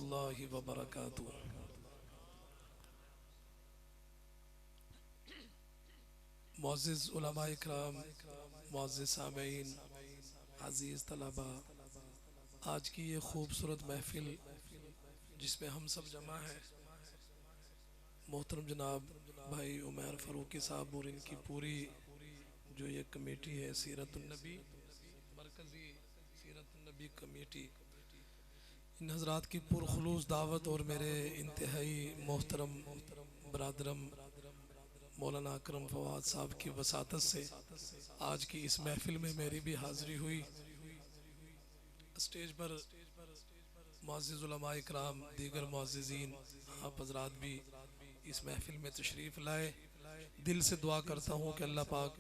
रहमतुल्लाहि व बरकातुहू। मुअज़्ज़िज़ उलमा इकराम, मुअज़्ज़िज़ सामीईन, अज़ीज़ तलबा, आज की ये खूबसूरत महफ़िल जिसमें हम सब जमा हैं, मोहतरम जनाब भाई उमर फ़ारूकी साहब और इनकी पूरी जो ये कमेटी है सीरतुन्नबी, मरकज़ी सीरतुन्नबी कमेटी, इन हज़रात की पुरखुलूस दावत और मेरे इंतहाई मोहतरम बरादरम मौलाना अकरम फवाद साहब की वसातत से आज की इस महफ़िल में मेरी भी हाज़िरी हुई। स्टेज पर मुअज़्ज़िज़ उलमा इकराम, दीगर मुअज़्ज़िज़ीन, आप हज़रात भी इस महफ़िल में तशरीफ़ लाए। दिल से दुआ करता हूँ कि अल्लाह पाक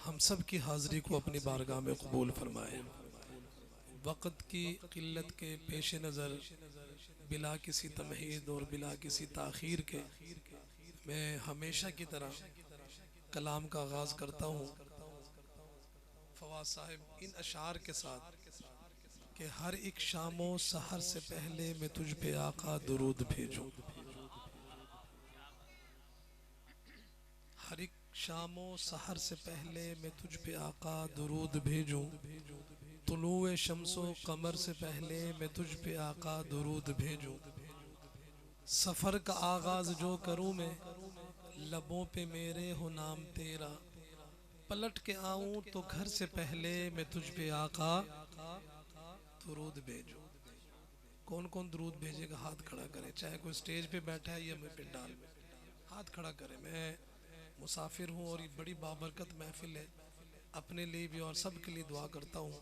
हम सब की हाज़िरी को अपनी बारगाह में कबूल फरमाए। वक़्त की क़िल्लत के पेश नज़र बिला किसी तमहीद और बिला किसी ताख़ीर के मैं हमेशा की तरह कलाम का आगाज़ करता हूँ फवाद साहब इन अशार के साथ कि हर एक शामो सहर से पहले मैं तुझ पे आका दुरूद भेजूं। हर एक शामो सहर से पहले मैं तुझ पे आका दुरूद भेजूं। तुलूए शम्सो कमर से पहले मैं तुझ पे आका दुरूद भेजूं। सफ़र का आगाज़ जो करूँ मैं, लबों पे मेरे हो नाम तेरा। पलट के आऊँ तो घर से पहले मैं तुझ पे आका दुरूद भेजूं। कौन कौन दुरूद भेजेगा हाथ खड़ा करे, चाहे कोई स्टेज पे बैठा है या मैं पिंडाल में, हाथ खड़ा करे। मैं मुसाफिर हूँ और ये बड़ी बाबरकत महफिल है, अपने लिए भी और सब के लिए दुआ करता हूँ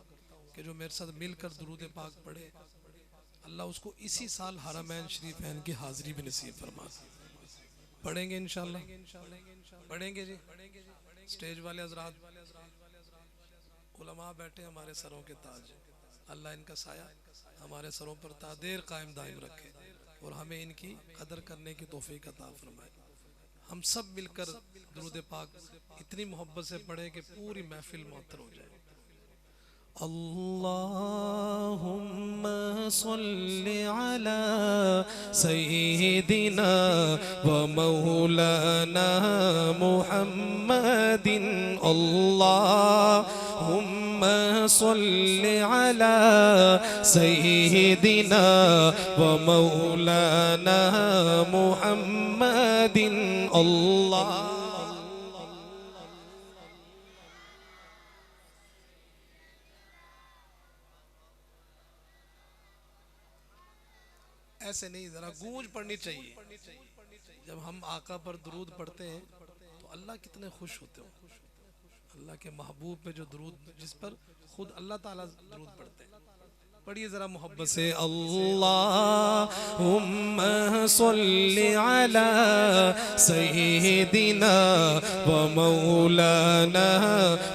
कि जो मेरे साथ मिलकर दुरूद पाक पढ़े, अल्लाह उसको इसी साल हरमैन शरीफैन की हाज़िरी भी नसीब फरमा। पढ़ेंगे इंशाल्लाह, पढ़ेंगे जी। स्टेज वाले हज़रात, उलमा बैठे हमारे सरों के ताज, अल्लाह इनका साया हमारे सरों पर तादेर कायम दायम रखे और हमें इनकी कदर करने की तौफीक अता फरमाए। हम सब मिलकर दुरूद पाक इतनी मोहब्बत से पढ़े कि पूरी महफिल मुअत्तर हो जाए। अल्लाहुम्मा सल्लि अला सय्यिदिना व मौलाना मुहम्मदिन। अल्लाहुम्मा सल्लि अला सय्यिदिना व मौलाना मुहम्मदिन। अल्लाह ऐसे नहीं, जरा गूंज पड़नी चाहिए। जब हम आका पर दुरूद पढ़ते हैं तो अल्लाह कितने खुश होते हो। अल्लाह के महबूब पे जो दुरूद, जिस पर खुद अल्लाह ताला दुरूद पढ़ते हैं, पढ़िए जरा मोहब्बत से। अल्लाहुम्मा सल्लि अला सय्यिदिना व मौलाना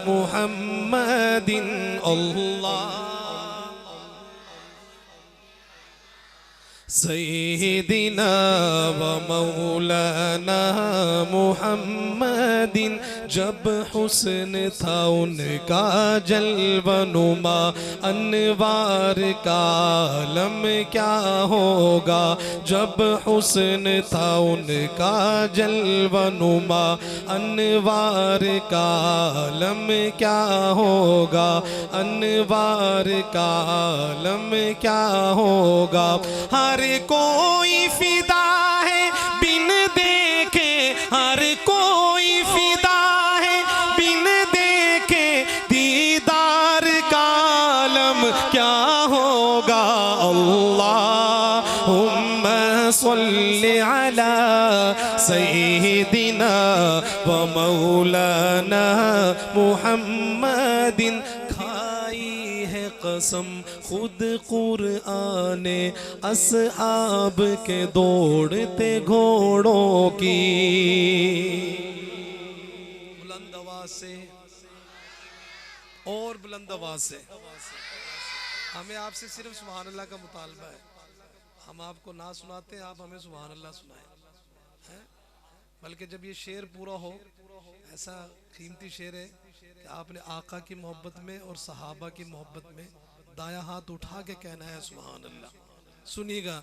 मुहम्मदिन। अल्लाह सय्यिदिना व मौलाना मुहम्मदिन। जब हुस्न था उनका जलवनुमा, अनवार का आलम क्या होगा। जब हुस्न था उनका जलवनुमा, अनवार का आलम क्या होगा। अनवार का आलम क्या होगा। हर कोई फिदा है बिन देखे, हर कोई फिदा है बिन देखे। दीदार का आलम क्या होगा। अल्लाहुम्मा सल्लि अला सय्यिदिना व मौलाना मुहम्मदिन। कसम खुद कुरआने असहाब के दौड़ते घोड़ों की। बुलंद आवाज से और बुलंद आवाज से हमें आपसे सिर्फ सुभान अल्लाह का मुतालबा है। हम आपको ना सुनाते, आप हमें सुभान अल्लाह सुनाए हैं। बल्कि जब ये शेर पूरा हो, ऐसा कीमती शेर है कि आपने आका की मोहब्बत में और सहाबा की मोहब्बत में दाया हाथ उठा के कहना है सुभान अल्लाह, सुनिएगा।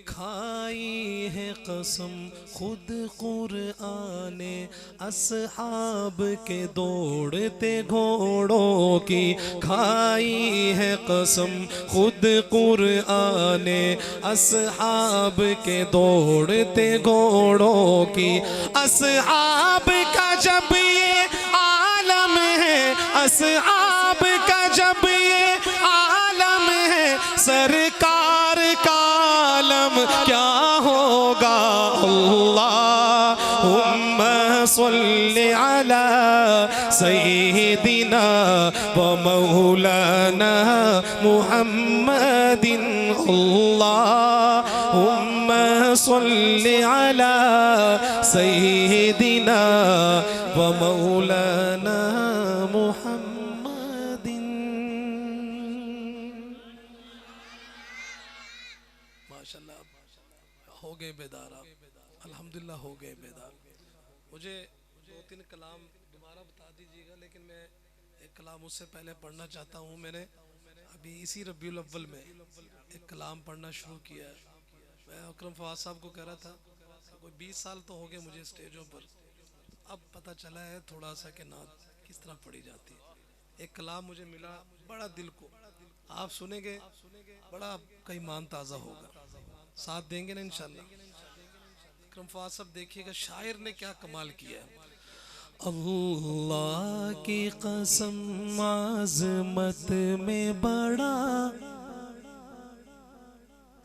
खाई है कसम खुद कुरआने अस्हाब के दौड़ते घोड़ों की, खाई है कसम खुद कुरआने अस्हाब के दौड़ते घोड़ों की। अस्हाब का जब ये आलम है, अस्हाब का जब ये आलम है, सरकार का आलम क्या होगा। अल्लाहुम्मा सल्लि अला सय्यिदिना व मौलाना मुहम्मदिन। अल्लाहुम्मा सल्लि अला सय्यिदिना व मौलाना मुहम्मदिन। माशाल्लाह हो गए बेदार आप, अल्हम्दुलिल्लाह हो गए बेदार। मुझे 2-3 कलाम दोबारा बता दीजिएगा, लेकिन मैं एक कलाम उससे पहले पढ़ना चाहता हूँ। मैंने अभी इसी रबीउल अव्वल में एक कलाम पढ़ना शुरू किया है। मैं अकरम फवाद साहब को कह रहा था कोई 20 साल तो हो गए मुझे स्टेजों पर, अब पता चला है थोड़ा सा कि नात किस तरह पढ़ी जाती है। एक कलाम मुझे मिला बड़ा दिल को, आप सुनेंगे बड़ा कई मान ताज़ा होगा। साथ देंगे ना इंशाल्लाह। अकरम फवाद साहब देखिएगा शायर ने क्या कमाल किया है। अल्लाह की कसम आज़मत में बड़ा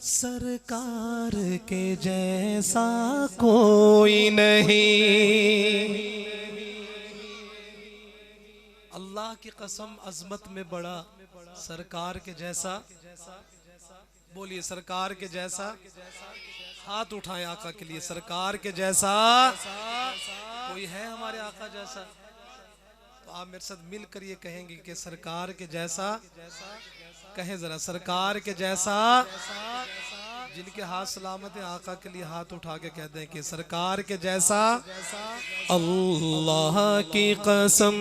सरकार के जैसा कोई नहीं। अल्लाह की कसम अजमत में बड़ा सरकार के जैसा, बोलिए सरकार के जैसा, हाथ उठाएं आका के लिए। सरकार के जैसा कोई है हमारे आका जैसा? तो आप मेरे साथ मिलकर ये कहेंगे कि सरकार के जैसा, कहें जरा सरकार के जैसा। जिनके हाथ सलामत है आका के लिए हाथ उठा के कहते हैं कि सरकार के जैसा। अल्लाह की कसम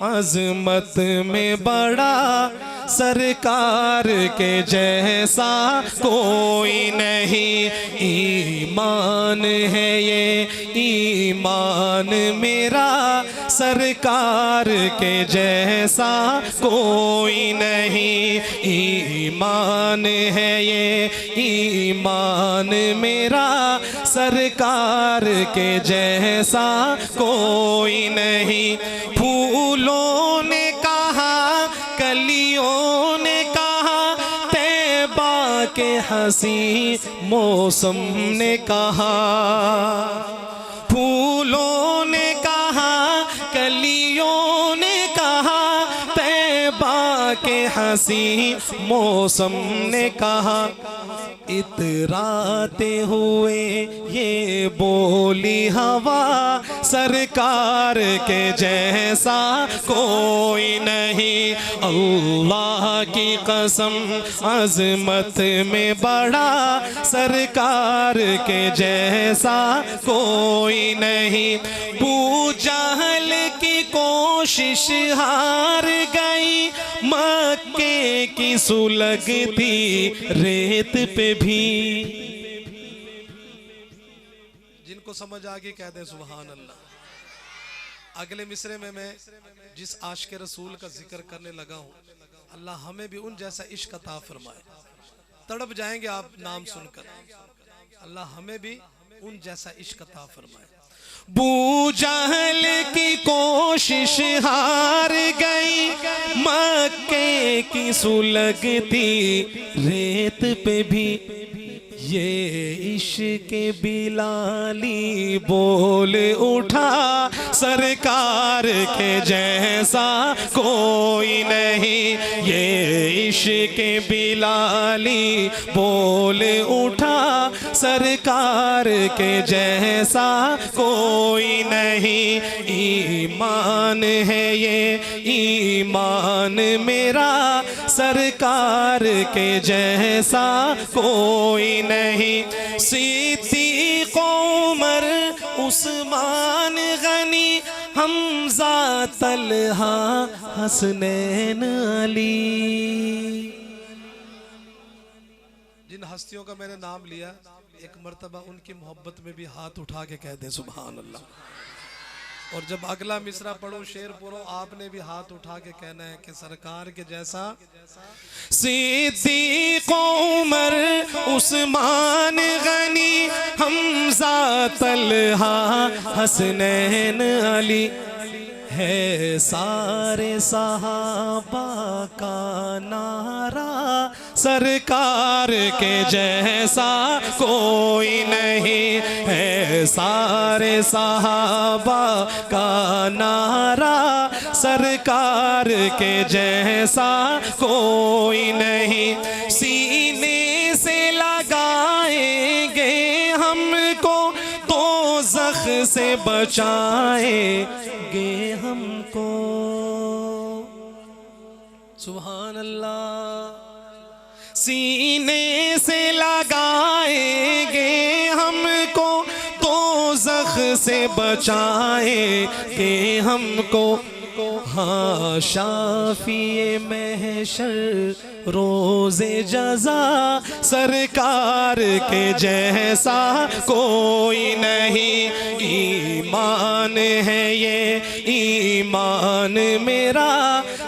अजमत में बड़ा सरकार के जैसा कोई नहीं। ईमान है ये ईमान मेरा, सरकार के जैसा कोई नहीं। ईमान है ये ईमान मेरा, सरकार के जैसा कोई नहीं। फूलों ने कहा कलियों ने कहा, तैबा के हंसी मौसम ने कहा। फूलों ने कहा कलियों ने कहा, तैबा के हंसी मौसम ने कहा। इतराते हुए ये बोली हवा, सरकार के जैसा कोई नहीं। अल्लाह की कसम अजमत में बड़ा सरकार के जैसा कोई नहीं। बू जहल की कोशिश हार गई, मक्के की सुलगती रेत पे भी। जिनको समझ आ गई कह दे सुभान अल्लाह। अगले मिसरे में मैं जिस आशिक रसूल का जिक्र करने लगा हूँ, अल्लाह हमें भी उन जैसा इश्क अता फरमाए। तड़प जाएंगे आप नाम सुनकर। अल्लाह हमें भी उन जैसा इश्क अता फरमाए। बू जहल की कोशिश हार गई, मक्के की सुलगती रेत पे भी। ये इश्क बिलाली बोल उठा, सरकार के जैसा कोई नहीं। ये इश्क बिलाली बोल उठा, सरकार के जैसा कोई नहीं। ईमान है ये ईमान मेरा, सरकार के जैसा कोई नहीं। सिद्दीक़ उमर उस्मान गनी, हमज़ा तलहा हसनैन अली। जिन हस्तियों का मैंने नाम लिया, एक मर्तबा उनकी मोहब्बत में भी हाथ उठा के कह दे सुभान अल्लाह। और जब अगला मिसरा पढ़ो, शेर पढ़ो, आपने भी हाथ उठा के कहना है कि सरकार के जैसा सिद्दीक़ उमर उस्मान गनी हमजा तलहा हसनैन अली है सारे सहाबा का नारा, सरकार के जैसा कोई नहीं है। सारे सहाबा का नारा, सरकार के जैसा कोई नहीं। सीने से लगाएंगे हमको तो ज़ख से बचाएंगे हमको। सुभान अल्लाह। सीने से लगाएंगे हमको तो ज़ख से बचाएंगे हमको। हाँ शाफिए महशर रोज़े जज़ा, सरकार के जैसा कोई नहीं। ईमान है ये ईमान मेरा,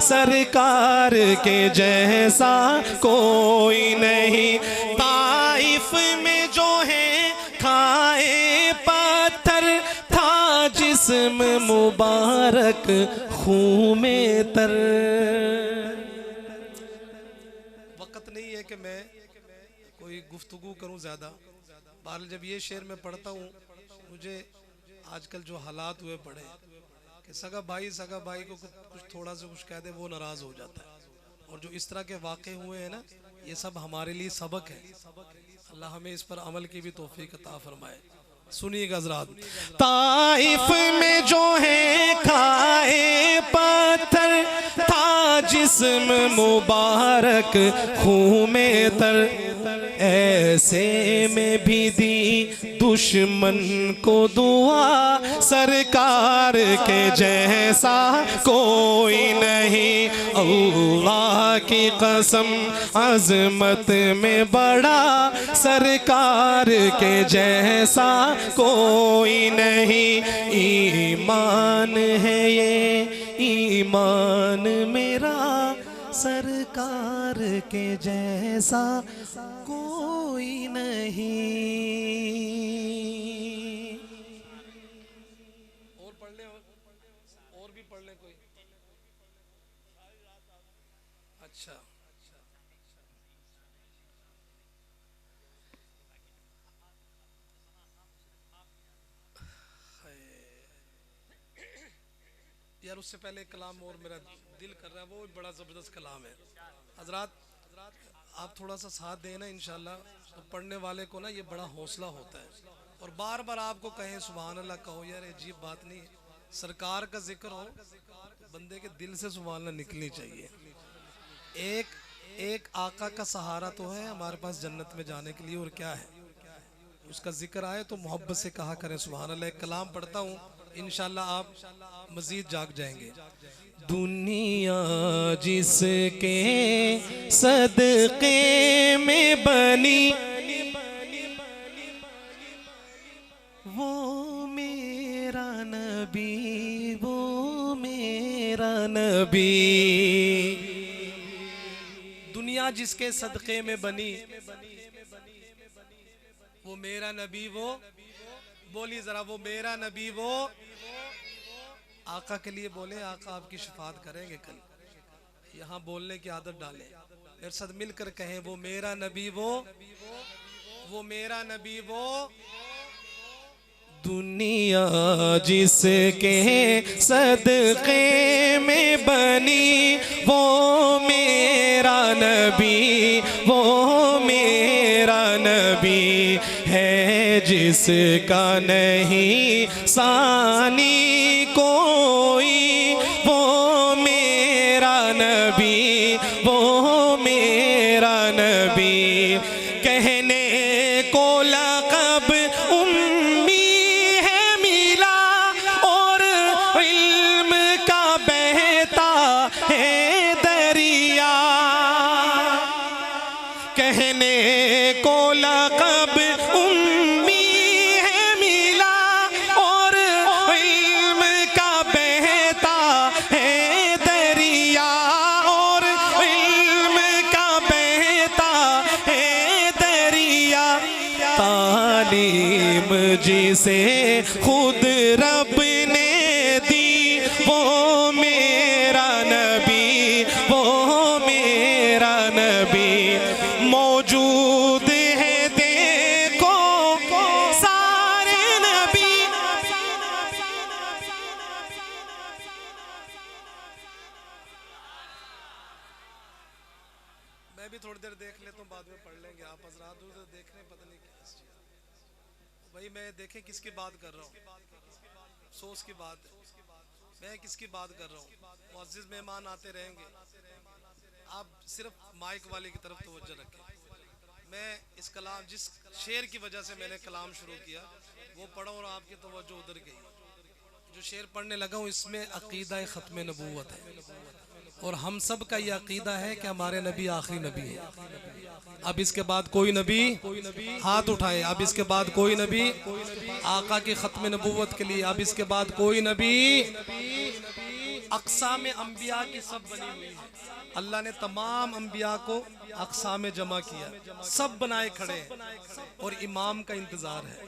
सरकार के जैसा कोई नहीं। ताइफ में जो है खाए पत्थर, था जिस्म मुबारक खून में तर। वक्त नहीं है कि मैं कोई गुफ्तगू करूं ज़्यादा। बहरहाल जब ये शेर मैं पढ़ता हूँ, मुझे आजकल जो हालात हुए पड़े कि सगा भाई को कुछ थोड़ा सा कुछ कह दे वो नाराज़ हो जाता है। और जो इस तरह के वाक़े हुए हैं ना, ये सब हमारे लिए सबक है। अल्लाह हमें इस पर अमल की भी तौफीक अता फरमाए। सुनिएगा हज़रात। ताइफ में जो है खाए पत्थर, था जिस्म मुबारक खून में तर। ऐसे में भी दी दुश्मन को दुआ, सरकार के जैसा कोई नहीं। अल्लाह की कसम अज़मत में बड़ा, सरकार के जैसा कोई नहीं। ईमान है ये ईमान मेरा, सरकार के जैसा कोई नहीं। और पढ़ ले, और भी पढ़ ले कोई। अच्छा यार, उससे पहले एक कलाम और मेरा दिल कर रहा है, वो बड़ा ज़बरदस्त कलाम है। हजरात आप थोड़ा सा साथ दें ना इंशाल्लाह, तो पढ़ने वाले को ना ये बड़ा हौसला होता है। और बार बार आपको कहें सुभान अल्लाह कहो, यार अजीब बात नहीं है। सरकार का जिक्र हो तो बंदे के दिल से सुभान अल्लाह निकलनी चाहिए। एक आका का सहारा तो है हमारे पास जन्नत में जाने के लिए, और क्या है, उसका जिक्र आए तो मोहब्बत से कहा करें सुभान अल्लाह। एक कलाम पढ़ता हूँ, इंशाल्लाह आप मजीद जाग जाएंगे। दुनिया जिसके सदक़े में बनी, वो मेरा नबी, वो मेरा नबी। दुनिया जिसके सदक़े में बनी, वो मेरा नबी, वो बोली जरा, वो मेरा नबी, वो आका के लिए बोले। आका आपकी शफात करेंगे कल, यहाँ बोलने की आदत डालें, मेरे साथ मिलकर कहें वो मेरा नबी, वो मेरा नबी, वो। दुनिया जिसके सदक़े में बनी, वो मेरा नबी, वो मेरा नबी है, जिसका नहीं सानी कोई, वो मेरा नबी, वो मेरा नबी। कहने को लक़ब उम्मी है मिला, और इल्म का बहता है दरिया। कहने को तालीम जिसे खुद रब ने दी, वो मेरा नबी, वो मेरा नबी। मौजूद है देखो सारे नबी। मैं भी थोड़ी देर देख लेता हूँ, बाद में पढ़ लेंगे आप हजरात। उधर देख रहे हैं, पता नहीं क्या भाई। मैं देखें किसकी बात कर रहा हूँ, अफसोस की बात है। मैं किसकी बात कर रहा हूँ? मुअज़्ज़िज़ मेहमान आते रहेंगे, आप सिर्फ माइक वाले की तरफ तवज्जो रखें। मैं इस कलाम, जिस शेर की वजह से मैंने कलाम शुरू किया वो पढ़ा और आपकी तवज्जो उधर गई। जो शेर पढ़ने लगा हूँ इसमें अकीदा ख़त्म नबूवत है, और हम सब का ये अकीदा है कि हमारे नबी आखिरी नबी है। अब इसके बाद कोई नबी, हाथ उठाए, अब इसके बाद कोई नबी आका की ख़त्म नबूवत के लिए, अब इसके बाद कोई नबी। अक़साम अंबिया की सब बनी हुई है। अल्लाह ने तमाम अंबिया को अक़साम में जमा किया, सब बनाए खड़े हैं और इमाम का इंतजार है।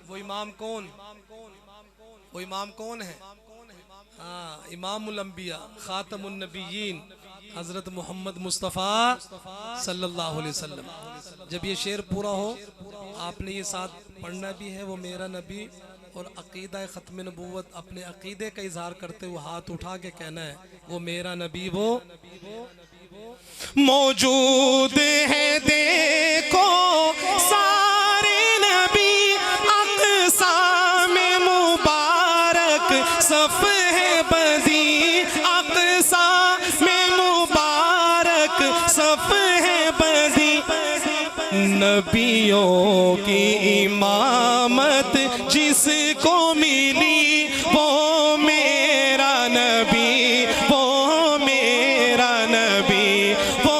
वो इमाम कौन? वो इमाम कौन है? हाँ, इमामुल अंबिया खातमुन नबिय्यीन हजरत मोहम्मद मुस्तफ़ा सल्लल्लाहु अलैहि वसल्लम। जब ये शेर पूरा हो आपने ये साथ पढ़ना भी है, वो मेरा नबी, और अकीदा ख़त्म नबूवत अपने अकीदे का इजहार करते हुए हाथ उठा के कहना है वो मेरा नबी, वो मौजूद है देखो सारे नबी। अक़सा में मुबारक सफ़ है बदी, अक़सा में मुबारक सफ़ है बदी। नबियों की इमामत जिसको मिली, वो मेरा नबी, वो मेरा नबी, वो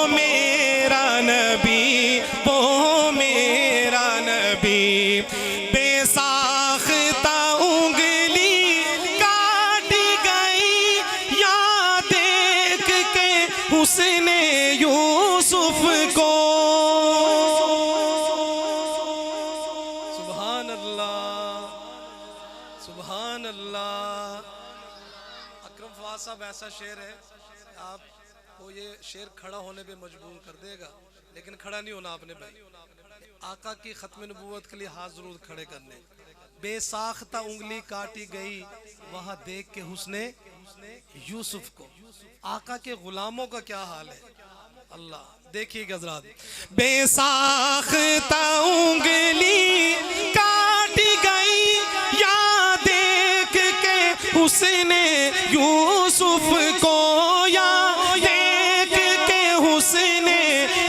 मेरा नबी, वो मेरा नबी। बेसाख्ता उंगली काटी गई या देख के उसने यूसुफ को। सुभान अल्लाह, सुभान अल्लाह। अकरम फवाद साहब ऐसा शेर है आपको ये शेर खड़ा होने पे मजबूर कर देगा, लेकिन खड़ा नहीं होना आपने भाई। आका की ख़त्म नबूवत के लिए हाथ जरूर खड़े करने। बेसाख्ता उंगली काटी गई वहां देख के हुस्ने यूसुफ को। आका के गुलामों का क्या हाल है अल्लाह देखिएगा हज़रात। बेसाख्ता उंगली काटी गई या देख के उसने यूसुफ को, या देख के उसने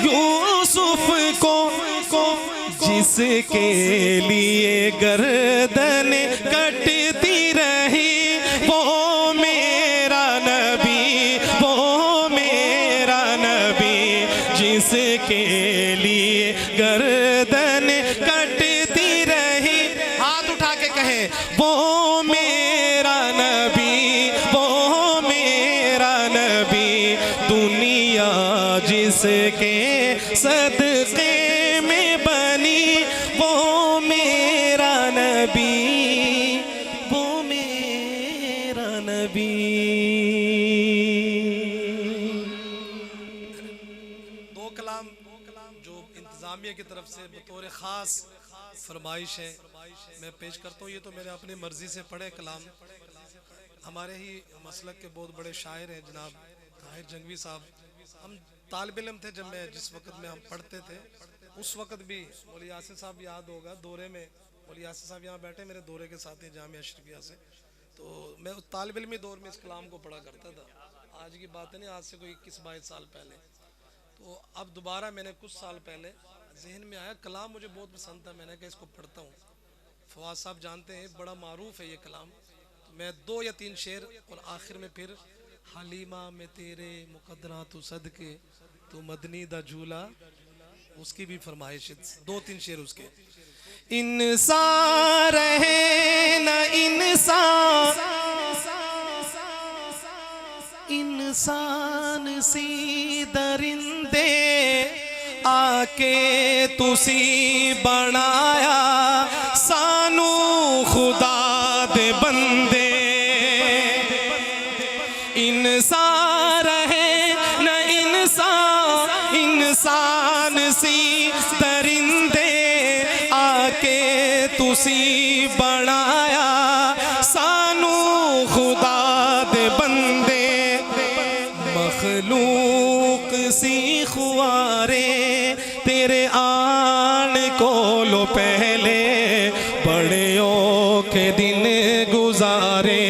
यूसुफ को। जिसके लिए गर्दन कटती रही, वो मेरा नबी, वो मेरा नबी। जिसके लिए गर्दन कटती रही, हाथ उठा के कहे वो मेरा नबी, वो मेरा नबी। दुनिया जिसके सदक़े में बनी, वो मेरा नबी, वो मेरा नबी। दो कलाम जो इंतज़ामिया की तरफ से बतौर ख़ास फरमाइश है मैं पेश करता हूँ। ये तो मैंने अपनी मर्जी से पढ़े कलाम। हमारे ही मसलक के बहुत बड़े शायर हैं जनाब ताहिर जंगवी साहब। हम तालिब इल्म थे जब मैं, जिस वक़्त में हम पढ़ते थे उस वक़्त भी मौलवी यासिर साहब याद होगा, दौरे में मौलवी यासिर साहब यहाँ बैठे मेरे दौरे के साथ ही जामिया अशरफिया से। तो मैं उस तालिब इल्मी दौर में इस कलाम को पढ़ा करता था। आज की बात नहीं, आज से कोई 21-22 साल पहले। तो अब दोबारा मैंने कुछ साल पहले जहन में आया, कलाम मुझे बहुत पसंद था, मैंने कहा इसको पढ़ता हूँ। फवाद साहब जानते हैं बड़ा मारूफ है ये कलाम। तो मैं 2 या 3 शेर और आखिर में फिर हलीमा में तेरे मुकद्दरा तू सदके तू मदनी दा झूला, उसकी भी फरमाइश। 2-3 शेर उसके। इंसान रहे न इंसान, इंसान सी दरिंदे आके तुसी बनाया सानू खुदा दे बंदे इंसान रहे न इंसान सी दरिंदे आके तुसी बनाया सानू खुदा दे बंदे मखलूक सी खुआरे तेरे आन कोलो पहले बड़े औखे दिन गुजारे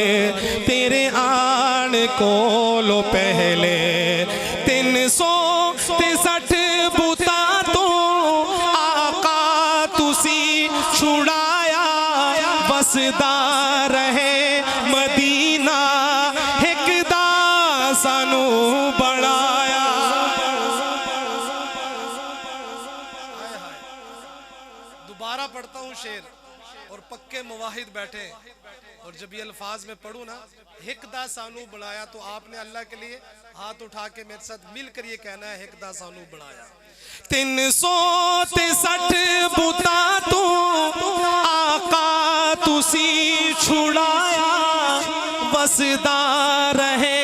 तेरे आन कोलो पहले 363 बुता तो आका तुसी छुड़ाया बसदा रहे मदीना हिकदा सानू बढ़ाया। दोबारा पढ़ता हूँ शेर और पक्के मुवाहिद बैठे और जब ये अल्फाज में पढ़ूँ ना हिकदा सानू बनाया तो आपने अल्लाह के लिए हाथ उठा के मेरे साथ मिलकर ये कहना है हिकदा सानू बनाया। 363 बुता तो आका तुसी छुड़ाया बसदा रहे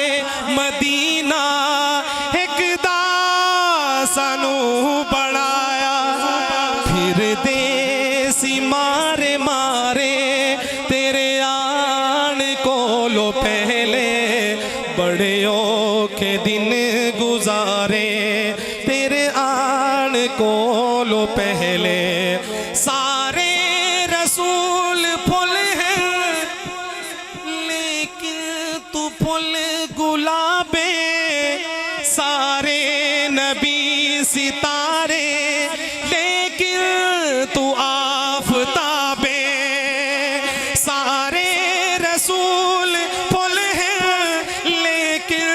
मदीना हिकदा सानू बनाया। फिर देसी मारे मारे तेरे आन कोलो पहले बड़े औखे दिन गुजारे तेरे आन कोलो पहले सारे रसूल फुल हैं लेकिन तू फुल गुलाबे सारे नबी सितारे लेकिन तू आफताबे सारे रसूल फुल हैं लेकिन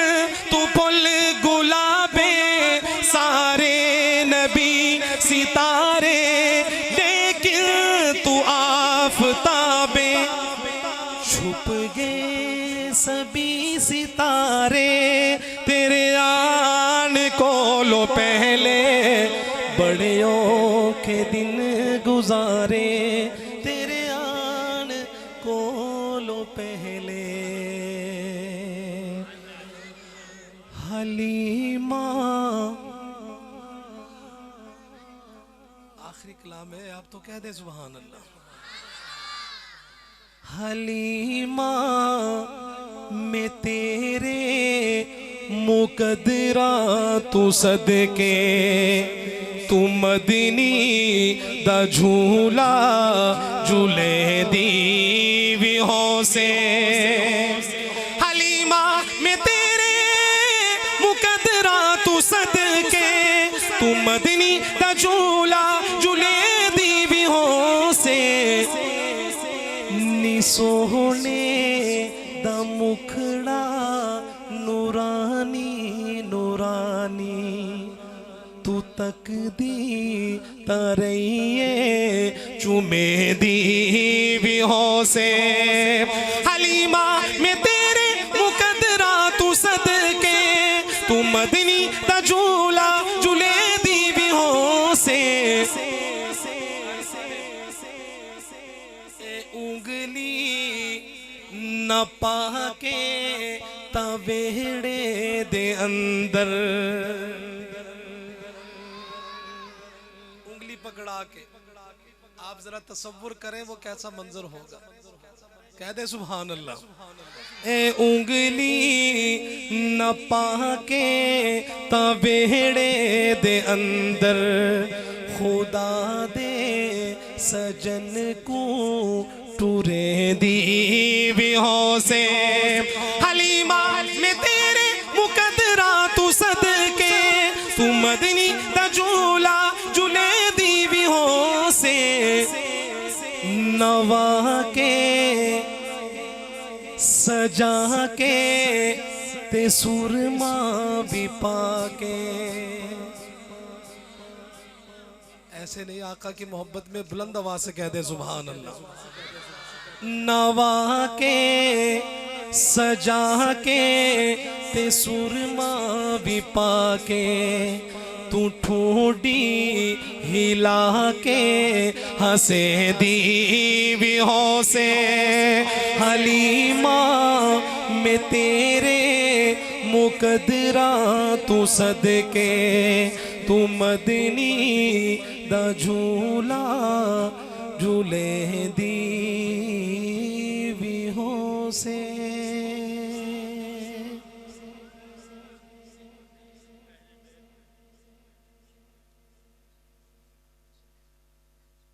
तू फुल गुलाबे सारे नबी सितारे लेकिन तू आफताबे छुप गए सभी सितारे तेरे आन कोलो पहले बड़े औखे दिन गुजारे तेरे आन कोलो पहले। हलीमा आखिरी कलाम है आप तो कह दे सुभान अल्लाह। हलीमा में तेरे मुकदरा तू सदके तू मदनी दा झूला झूले दी विहों से। हलीमा में तेरे मुकदरा तू सदके तू मदनी दा झूला झूले दी विहों से। नी सोहने दा मुखड़ा नूरानी नूरानी तू तक दी तरइए चुमे दी विहों से। हलीमा में तेरे मुकदरा तू सदके तू मदनी दा झूला झूले दी विहों से। उंगली न पाके तवेड़े दे अंदर उंगली पकड़ा के आप जरा तसव्वुर करें वो कैसा मंजर होगा। कह दे सुभान अल्लाह। ए उंगली न पाके तवेड़े दे अंदर खुदा दे सजन को टूरे दी विहों से। हलीमा में तेरे मुकदरा तू सदके तू मदनी दा झूला झूले दी विहों से। नवा के सजा के ते सुरमा भी पाके ऐसे नहीं आका की मोहब्बत में बुलंद आवाज से कह दे सुभान अल्लाह। नवा के सजा के ते सुरमा भी पाके तू ठूडी हिला के हंसे दीवियों से। हलीमा में तेरे मुकदरा तू सदके, तू मदनी दा झूला झूले दीवियों से।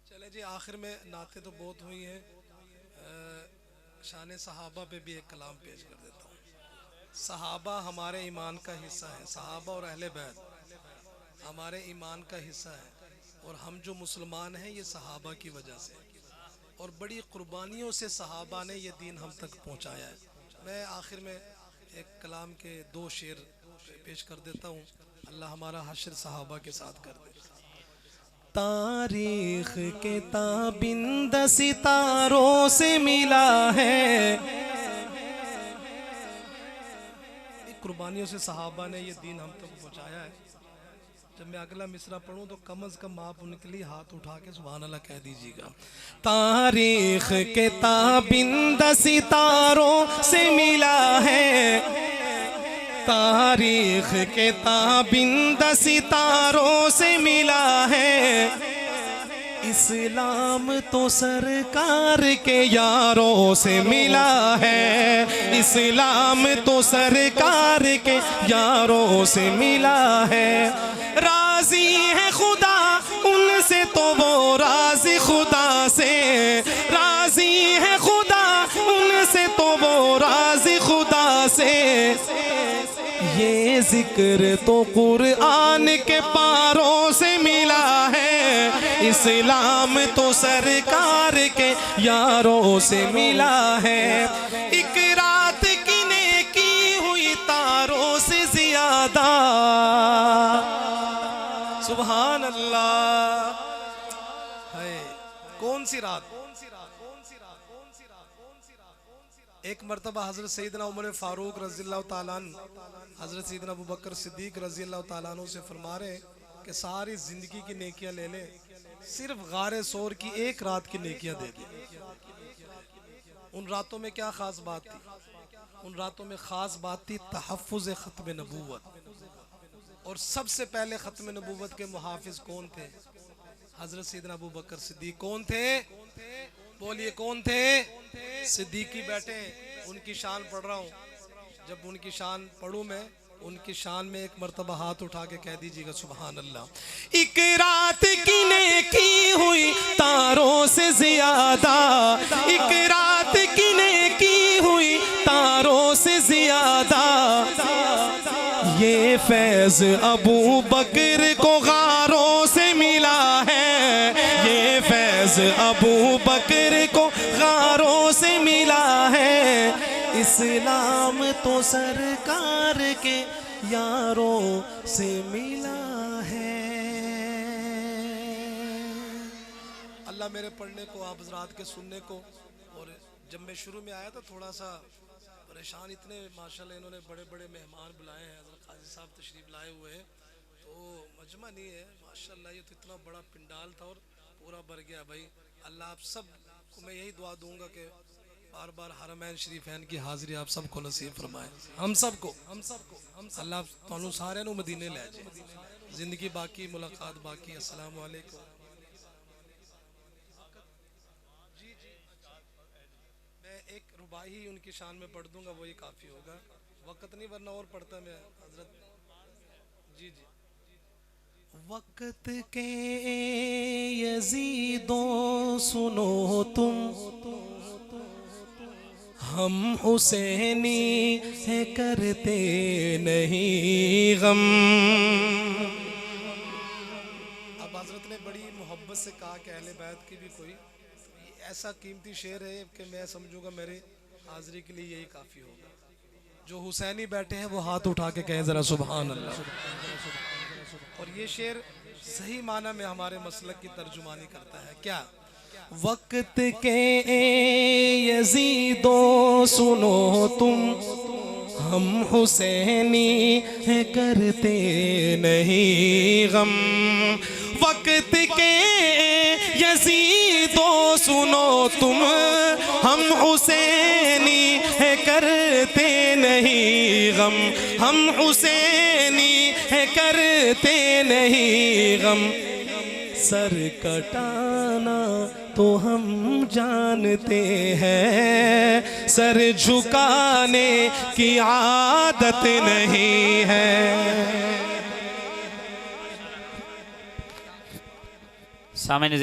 चले जी, आखिर में नाते तो बहुत हुई हैं, शान सहाबा पे भी एक कलाम पेश कर देता हूँ। सहाबा हमारे ईमान का हिस्सा है, सहाबा और अहले बैत हमारे ईमान का हिस्सा है, और हम जो मुसलमान हैं ये सहाबा की वजह से, और बड़ी कुर्बानियों से सहाबा ने ये दीन हम तक पहुँचाया है। मैं आखिर में एक कलाम के 2 शेर पेश कर देता हूँ, अल्लाह हमारा हश्र सहाबा के साथ कर दे। तारीख के ताबिंद सितारों से मिला है, कुर्बानियों से सहाबा ने ये दीन हम तक पहुँचाया है। जब मैं अगला मिसरा पढ़ूं तो कम अज कम आप उनके लिए हाथ उठा के सुभान अल्लाह कह दीजिएगा। तारीख के ताबिंद सितारों से मिला है, तारीख के ताबिंद सितारों से मिला है। इस्लाम तो सरकार के यारों से मिला है, इस्लाम तो सरकार के यारों से मिला है। राजी है खुदा उनसे तो वो राजी खुदा से, राजी है खुदा उनसे तो वो राजी खुदा से। ये जिक्र तो कुरान के पारों से मिला है, इस्लाम तो सरकार के यारों से मिला है। एक रात की नेकी हुई तारों से ज्यादा, सुभान अल्लाह। है कौन सी रात? एक मरतबा हजरत सैयदना उमर फारूक रज़ियल्लाहु ताला अन्हु हजरत सैयदना अबू बकर सिद्दीक रज़ियल्लाहु ताला अन्हु से फरमा रहे कि सारी जिंदगी की नेकियां ले ले, सिर्फ गारे सोर की एक रात की नेकियां दे दे। उन रातों में क्या खास बात थी? उन रातों में खास बात थी तहफ़्फ़ुज़ ख़त्म नबूवत। और सबसे पहले ख़त्म नबूवत के मुहाफ़िज़ कौन थे? हजरत सैयदना अबू बकर सिद्दीक। कौन थे? बोलिए कौन थे? सिद्दीकी बैठे। उनकी शान पढ़ रहा हूँ, जब उनकी शान पढ़ूँ मैं, उनकी शान में एक मर्तबा हाथ उठा के कह दीजिएगा सुभान अल्लाह। एक रात की नेकी हुई तारों से ज्यादा, एक रात की नेकी हुई तारों से ज्यादा। ये फैज अबू बकर को गारों से मिला है, ये फैज अबू बकर को गारों से मिला है। इस्लाम तो सरकार के यारों से मिला है। अल्लाह मेरे पढ़ने को, आप हज़रात के सुनने को। और जब मैं शुरू में आया तो थोड़ा सा परेशान, इतने माशाल्लाह इन्होंने बड़े बड़े मेहमान बुलाए हैं, हज़रत काजी साहब तशरीफ लाए हुए हैं, तो मजमा नहीं है माशाल्लाह। ये तो इतना बड़ा पिंडाल था और पूरा भर गया भाई। अल्लाह आप सब को मैं यही दुआ दूंगा कि बार बार हरमैन शरीफैन की हाजिरी आप सबको नसीब फरमाए, हम सबको अल्लाह तुहानू सारे नू मदीने ले जाए। जिंदगी बाकी, मुलाकात बाकी। अस्सलाम वालेकुम। मैं एक रुबाई ही उनकी शान में पढ़ दूंगा, वही काफ़ी होगा, वक्त नहीं वरना और पढ़ता मैं हजरत। जी जी। वक्त के यजीदों सुनो तुम, हम हुसैनी है करते नहीं गम। अब हजरत ने बड़ी मोहब्बत से कहा कि अहले बैत की भी कोई ऐसा कीमती शेर है कि मैं समझूंगा मेरे हाजिरी के लिए यही काफ़ी होगा। जो हुसैनी बैठे हैं वो हाथ उठा के कहें ज़रा सुभान अल्लाह। और ये शेर सही माना में हमारे मसलक की तर्जुमानी करता है। क्या? वक्त के यजीदो सुनो तुम, हम हुसैनी है करते नहीं गम। वक्त के यज़ीदो सुनो तुम, हम हुसैनी है करते नहीं गम। हम हुसैनी है करते नहीं गम। सर कटाना तो हम जानते हैं, सर झुकाने की आदत नहीं है। सामने